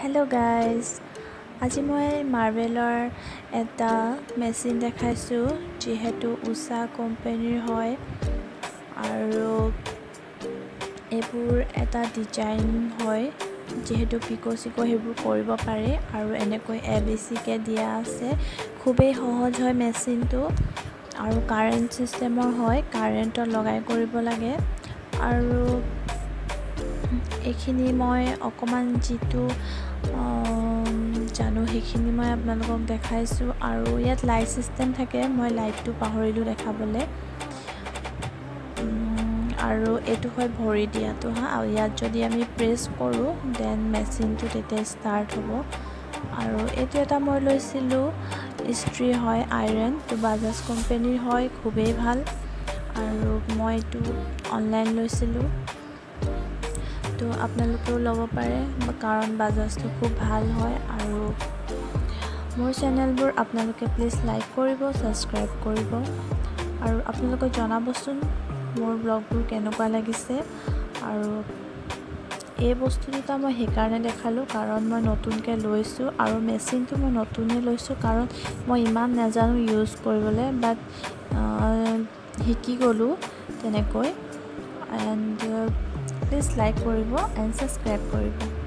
Hello guys, আজি মই মাৰ্ভেলৰ এটা মেচিন দেখাইছো যেহেতু উষা কোম্পানীৰ হয় আৰু এবোৰ এটা ডিজাইন হয় যেহেতু পিকো হেবোৰ কৰিব পাৰে আৰু এনেকৈ ABC কে দিয়া আছে খুবেই সহজ হয় মেচিনটো আৰু কাৰেন্ট সিস্টেমৰ হয় কাৰেন্টৰ লগাই কৰিব লাগে আৰু এখিনি মই অকমান জিতু জানো হেখিনি মই আপোনালোকক দেখাইছো আৰু ইয়াত লাইট সিস্টেম থাকে মই লাইটটো পাহৰিলো দেখাবলে আৰু এটো হয় ভৰি দিয়াটো আৰু ইয়াত যদি আমি প্ৰেছ কৰো দেন মেচিনটো তেতে স্টাৰ্ট হ'ব আৰু এটো এটা মই লৈছিলো ইস্ত্ৰি হয় আইৰন তো বাজাজ কোম্পানীৰ হয় খুবেই ভাল আৰু মই এটো অনলাইন লৈছিলো তো আপোনালোকেও ল'ব পাৰে কাৰণ বাজাজটো খুব ভাল হয় আৰু মোৰ চেনেলবোৰ আপোনালোকে প্লিজ লাইক কৰিব সাবস্ক্ৰাইব কৰিব আৰু আপোনালোকে জনাবচোন মোৰ ব্লগবোৰ কেনেকুৱা লাগিছে আৰু এই বস্তুটা মই হেকাৰণে দেখালো কাৰণ মই নতুনকে লৈছো আৰু মেচিনটো মই নতুনে লৈছো কাৰণ মই ইমান নাজানো ইউজ কৰিবলৈ বাট হিকি গলো তেনেকৈ এন্ড প্লিজ লাইক কৰিব এন্ড সাবস্ক্ৰাইব কৰিব